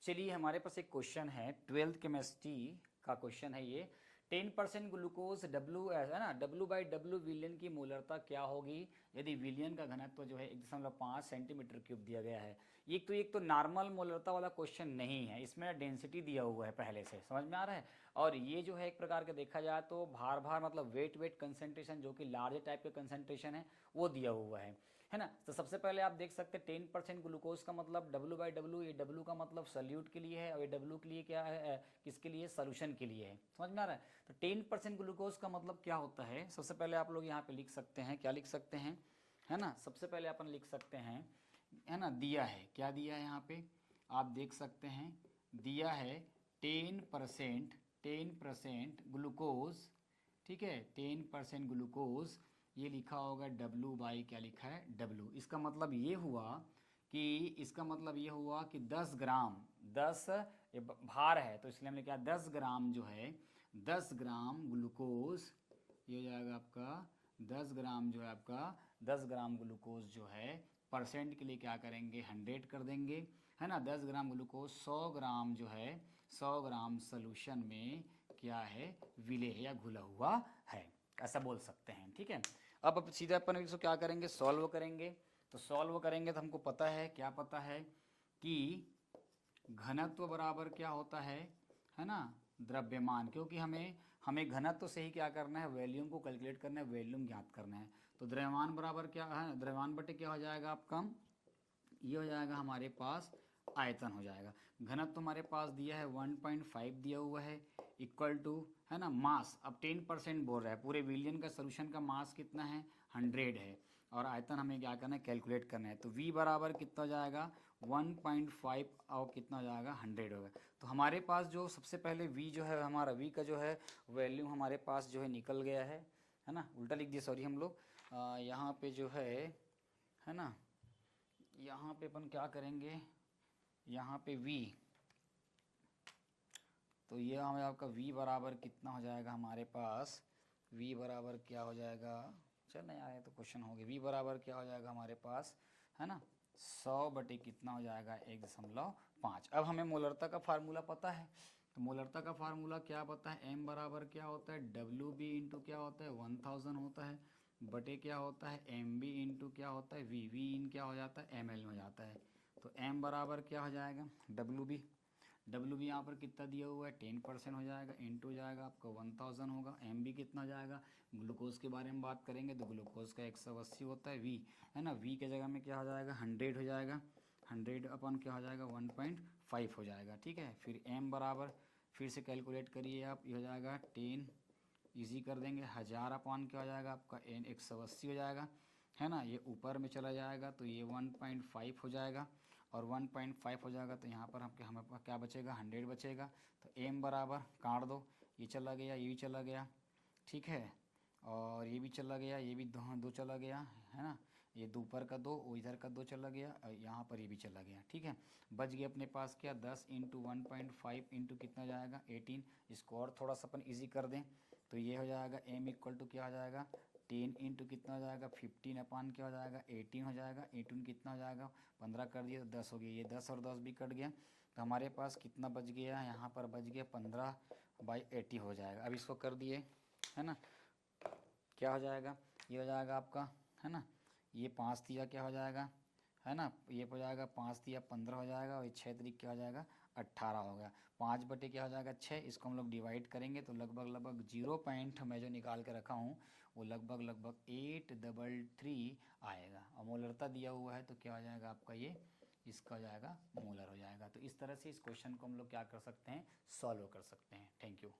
चलिए हमारे पास एक क्वेश्चन है, 12th केमिस्ट्री का क्वेश्चन है ये। 10% ग्लूकोज W है ना, W/W विलियन की मोलरता क्या होगी यदि विलियन का घनत्व जो है 1.5 सेंटीमीटर क्यूब दिया गया है। एक तो नॉर्मल मोलरता वाला क्वेश्चन नहीं है, इसमें डेंसिटी दिया हुआ है पहले से, समझ में आ रहा है। और ये जो है एक प्रकार का देखा जाए तो भार मतलब वेट कंसेंट्रेशन जो कि लार्ज टाइप का कंसेंट्रेशन है वो दिया हुआ है ना। तो सबसे पहले आप देख सकते हैं 10% ग्लूकोज का मतलब W/W, ये W का मतलब सल्यूट के लिए है और ये W के लिए क्या है, किसके लिए, सोल्यूशन के लिए है, समझ में आ रहा है। तो 10% ग्लूकोज का मतलब क्या होता है, सबसे पहले आप लोग यहाँ पे लिख सकते हैं, क्या लिख सकते हैं, है ना। सबसे पहले अपन लिख सकते हैं, है ना, दिया है, क्या दिया है यहाँ पे आप देख सकते हैं, दिया है 10% ग्लूकोज, ठीक है, 10% ग्लूकोज, ये लिखा होगा W/, क्या लिखा है, W। इसका मतलब ये हुआ कि 10 ग्राम, 10 ये भार है तो इसलिए हमने क्या 10 ग्राम जो है, 10 ग्राम ग्लूकोज, ये हो जाएगा आपका 10 ग्राम जो है आपका 10 ग्राम ग्लूकोज जो है परसेंट के लिए क्या करेंगे 100 कर देंगे, है ना। 10 ग्राम ग्लूकोज 100 ग्राम जो है 100 ग्राम सोल्यूशन में क्या है, विले या घुला हुआ है, ऐसा बोल सकते हैं, ठीक है। अब सीधे अपन इसको क्या करेंगे, सॉल्व करेंगे। तो सॉल्व करेंगे तो हमको पता है, क्या पता है कि घनत्व बराबर क्या होता है ना, द्रव्यमान, क्योंकि हमें घनत्व से ही क्या करना है, वॉल्यूम को कैलकुलेट करना है, वॉल्यूम ज्ञात करना है। तो द्रव्यमान बराबर क्या है, द्रव्यमान बटे क्या हो जाएगा आपका, ये हो जाएगा हमारे पास आयतन हो जाएगा। घनत्व हमारे पास दिया है 1.5 दिया हुआ है, इक्वल टू, है ना, मास। अब 10% बोल रहा है, पूरे विलियन का सोल्यूशन का मास कितना है, 100 है, और आयतन हमें क्या करना है, कैलकुलेट करना है। तो V बराबर कितना हो जाएगा 1.5 और कितना हो जाएगा 100 होगा। तो हमारे पास जो सबसे पहले V जो है, हमारा V का जो है वैल्यू हमारे पास जो है निकल गया है ना, उल्टा लिख दिया सॉरी हम लोग, यहाँ पे जो है ना, यहाँ पे अपन क्या करेंगे, यहाँ पे V, तो ये हमें आपका V बराबर कितना हो जाएगा हमारे पास, V बराबर क्या हो जाएगा, चल नहीं आया तो क्वेश्चन हो गया, V बराबर क्या हो जाएगा हमारे पास, है ना, 100 बटे कितना हो जाएगा 1.5। अब हमें मोलरता का फार्मूला पता है, तो मोलरता का फार्मूला क्या पता है, M बराबर क्या होता है, WB इंटू क्या होता है 1000 होता है, बटे क्या होता है MB इंटू क्या होता है V इन क्या हो जाता है ML में हो जाता है। तो M बराबर क्या हो जाएगा WB यहाँ पर कितना दिया हुआ है 10% हो जाएगा, इंटू जाएगा आपका 1000 होगा, MB कितना जाएगा, ग्लूकोज के बारे में बात करेंगे तो ग्लूकोज का 180 होता है V, है ना। V के जगह में क्या हो जाएगा 100 हो जाएगा, 100 अपन क्या हो जाएगा 1.5 हो जाएगा, ठीक है। फिर M बराबर फिर से कैलकुलेट करिए आप, ये हो जाएगा 10 इजी कर देंगे, 1000 अपान क्या हो जाएगा आपका 180 हो जाएगा, है ना। ये ऊपर में चला जाएगा तो ये 1.5 हो जाएगा, और 1.5 हो जाएगा तो यहाँ पर हमें क्या बचेगा 100 बचेगा। तो M बराबर काट दो, ये चला गया, ये भी चला गया, ठीक है, और ये भी चला गया, ये भी दो चला गया, है ना, ये दो ऊपर का 2 और इधर का 2 चला गया, और यहाँ पर ये भी चला गया, ठीक है। बच गया अपने पास क्या 10 इंटू 1.5 इंटू कितना जाएगा 18। इसको और थोड़ा सा अपन ईजी कर दें तो ये हो जाएगा M इक्वल टू क्या हो जाएगा 10 इंटू कितना हो जाएगा 15 अपान क्या हो जाएगा 18 हो जाएगा, 18 कितना हो जाएगा 15 कर दिया तो 10 हो गया, ये 10 और 10 भी कट गया, तो हमारे पास कितना बच गया, यहाँ पर बच गया 15/80 हो जाएगा। अब इसको कर दिए, है ना, क्या हो जाएगा, ये हो जाएगा आपका, है ना, ये 5 दिया क्या हो जाएगा, है ना, ये हो जाएगा 5 दिया 15 हो जाएगा, और 6 तरीक क्या हो जाएगा 18 हो गया। 5 बटे क्या हो जाएगा 6, इसको हम लोग डिवाइड करेंगे तो लगभग 0 पॉइंट मैं जो निकाल के रखा हूँ वो लगभग 833 आएगा, और मोलरता दिया हुआ है तो क्या हो जाएगा आपका ये, इसका हो जाएगा मोलर हो जाएगा। तो इस तरह से इस क्वेश्चन को हम लोग क्या कर सकते हैं, सॉल्व कर सकते हैं। Thank you.